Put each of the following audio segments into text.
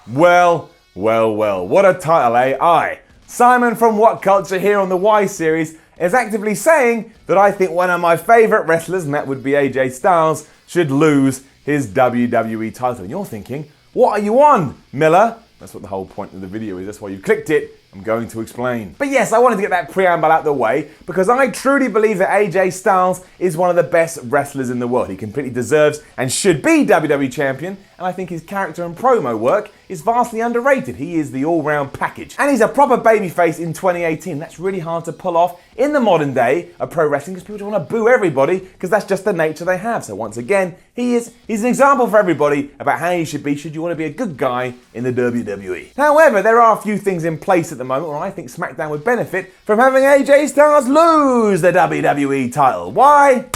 Well, what a title, eh? I, Simon from What Culture here on the Y series, is actively saying that I think one of my favourite wrestlers, and that would be AJ Styles, should lose his WWE title. And you're thinking, what are you on, Miller? That's what the whole point of the video is, that's why you clicked it. I'm going to explain. But yes, I wanted to get that preamble out the way because I truly believe that AJ Styles is one of the best wrestlers in the world. He completely deserves and should be WWE champion, and I think his character and promo work is vastly underrated. He is the all-round package. And he's a proper babyface in 2018. That's really hard to pull off in the modern day of pro wrestling because people just want to boo everybody because that's just the nature they have. So once again, he's an example for everybody about how you should be should you want to be a good guy in the WWE. However, there are a few things in place at the moment where I think SmackDown would benefit from having AJ Styles lose the WWE title. Why?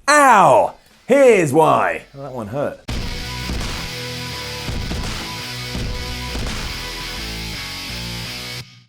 Ow! Here's why. Oh, that one hurt.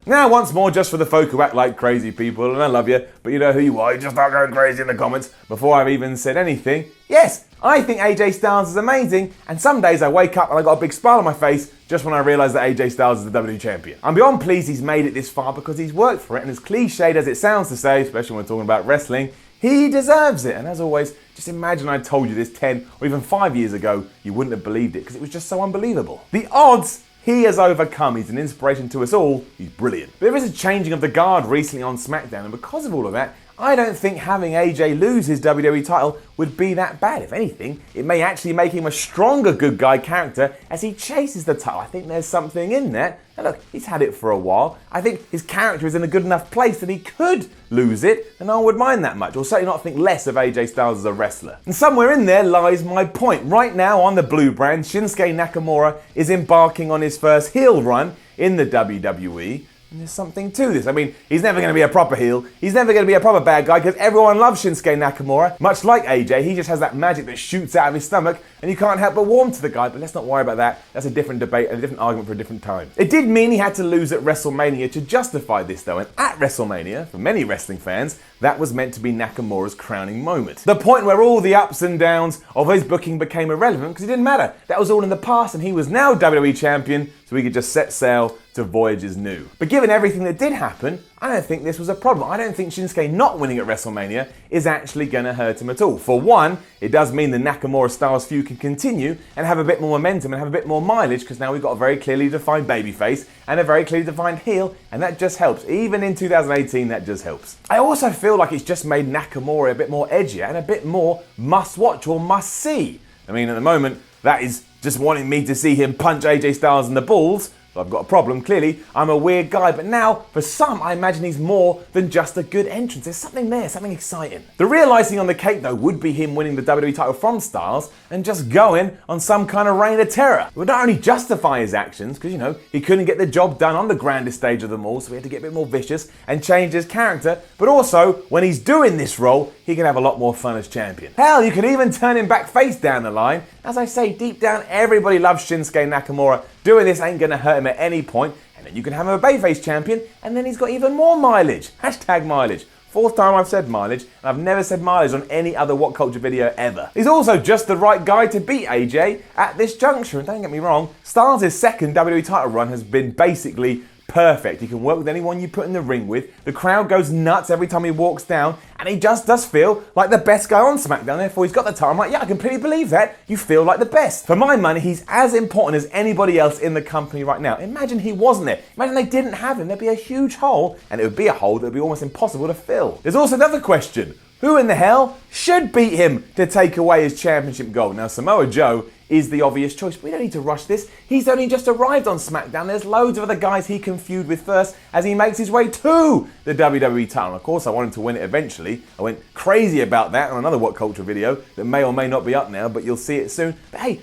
Now, once more, just for the folk who act like crazy people, and I love you, but you know who you are, you just start going crazy in the comments before I've even said anything. Yes, I think AJ Styles is amazing, and some days I wake up and I got a big smile on my face just when I realise that AJ Styles is the WWE champion. I'm beyond pleased he's made it this far because he's worked for it, and as cliched as it sounds to say, especially when we're talking about wrestling, he deserves it. And as always, just imagine I told you this 10 or even 5 years ago, you wouldn't have believed it because it was just so unbelievable. The odds he has overcome. He's an inspiration to us all. He's brilliant. But there is a changing of the guard recently on SmackDown, and because of all of that, I don't think having AJ lose his WWE title would be that bad. If anything, it may actually make him a stronger good guy character as he chases the title. I think there's something in there. Now look, he's had it for a while. I think his character is in a good enough place that he could lose it, and no one would mind that much, or certainly not think less of AJ Styles as a wrestler. And somewhere in there lies my point. Right now on the blue brand, Shinsuke Nakamura is embarking on his first heel run in the WWE. And there's something to this. I mean, he's never going to be a proper heel. He's never going to be a proper bad guy because everyone loves Shinsuke Nakamura. Much like AJ, he just has that magic that shoots out of his stomach and you can't help but warm to the guy. But let's not worry about that. That's a different debate and a different argument for a different time. It did mean he had to lose at WrestleMania to justify this though. And at WrestleMania, for many wrestling fans, that was meant to be Nakamura's crowning moment. The point where all the ups and downs of his booking became irrelevant because it didn't matter. That was all in the past and he was now WWE champion, so he could just set sail to voyages new. But given everything that did happen, I don't think this was a problem. I don't think Shinsuke not winning at WrestleMania is actually going to hurt him at all. For one, it does mean the Nakamura-Styles feud can continue and have a bit more momentum and have a bit more mileage because now we've got a very clearly defined babyface and a very clearly defined heel, and that just helps. Even in 2018, that just helps. I also feel like it's just made Nakamura a bit more edgier and a bit more must-watch or must-see. I mean, at the moment, that is just wanting me to see him punch AJ Styles in the balls. So I've got a problem, clearly. I'm a weird guy, but now, for some, I imagine he's more than just a good entrance. There's something there, something exciting. The real icing on the cake, though, would be him winning the WWE title from Styles and just going on some kind of reign of terror. It would not only justify his actions, because, you know, he couldn't get the job done on the grandest stage of them all, so he had to get a bit more vicious and change his character, but also, when he's doing this role, he can have a lot more fun as champion. Hell, you could even turn him back face down the line. As I say, deep down, everybody loves Shinsuke Nakamura. Doing this ain't gonna hurt him at any point, and then you can have him a bayface champion, and then he's got even more mileage. Hashtag mileage. Fourth time I've said mileage, and I've never said mileage on any other What Culture video ever. He's also just the right guy to beat AJ at this juncture, and don't get me wrong, Styles' second WWE title run has been basically perfect. He can work with anyone you put in the ring with. The crowd goes nuts every time he walks down, and he just does feel like the best guy on SmackDown. Therefore, he's got the title. I'm like, yeah, I completely believe that. You feel like the best. For my money, he's as important as anybody else in the company right now. Imagine he wasn't there. Imagine they didn't have him. There'd be a huge hole, and it would be a hole that would be almost impossible to fill. There's also another question. Who in the hell should beat him to take away his championship gold? Now, Samoa Joe is the obvious choice, but we don't need to rush this. He's only just arrived on SmackDown. There's loads of other guys he can feud with first as he makes his way to the WWE title. And of course, I want him to win it eventually. I went crazy about that on another What Culture video that may or may not be up now, but you'll see it soon. But hey,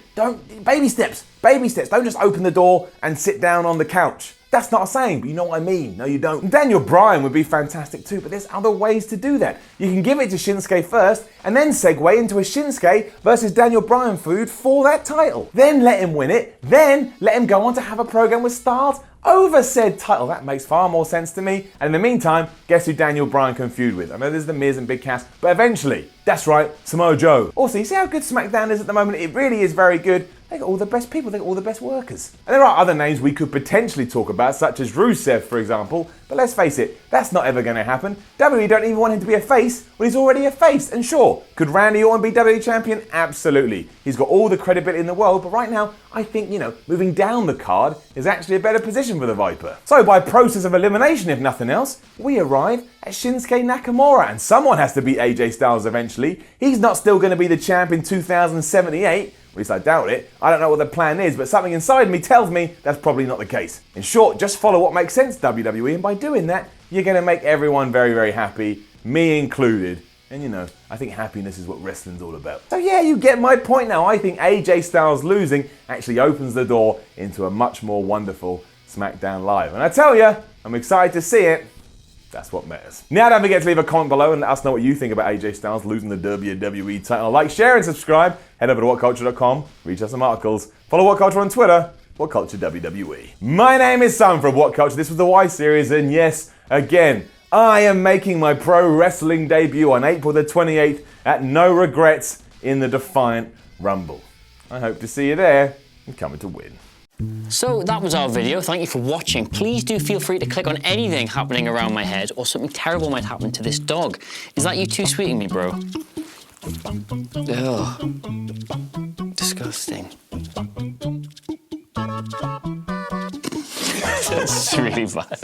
baby steps. Don't just open the door and sit down on the couch. That's not a saying, but you know what I mean. No, you don't. And Daniel Bryan would be fantastic too, but there's other ways to do that. You can give it to Shinsuke first, and then segue into a Shinsuke versus Daniel Bryan feud for that title. Then let him win it, then let him go on to have a program with Styles over said title. That makes far more sense to me. And in the meantime, guess who Daniel Bryan can feud with? I know there's The Miz and Big Cass, but eventually, that's right, Samoa Joe. Also, you see how good SmackDown is at the moment? It really is very good. They got all the best people, they got all the best workers. And there are other names we could potentially talk about, such as Rusev, for example, but let's face it, that's not ever going to happen. WWE don't even want him to be a face when he's already a face. And sure, could Randy Orton be WWE champion? Absolutely. He's got all the credibility in the world, but right now, I think, moving down the card is actually a better position for the Viper. So by process of elimination, if nothing else, we arrive at Shinsuke Nakamura, and someone has to beat AJ Styles eventually. He's not still going to be the champ in 2078, at least I doubt it. I don't know what the plan is, but something inside me tells me that's probably not the case. In short, just follow what makes sense, WWE, and by doing that, you're going to make everyone very, very happy, me included. And I think happiness is what wrestling's all about. So yeah, you get my point now. I think AJ Styles losing actually opens the door into a much more wonderful SmackDown Live. And I tell you, I'm excited to see it. That's what matters. Now don't forget to leave a comment below and let us know what you think about AJ Styles losing the WWE title. Like, share and subscribe. Head over to whatculture.com, read us some articles. Follow What Culture on Twitter, What Culture WWE. My name is Sam from What Culture. This was the Y Series, and yes, again, I am making my pro wrestling debut on April the 28th at No Regrets in the Defiant Rumble. I hope to see you there and coming to win. So that was our video. Thank you for watching. Please do feel free to click on anything happening around my head, or something terrible might happen to this dog. Is that you too sweeting me, bro? Ugh. Disgusting. That's really bad.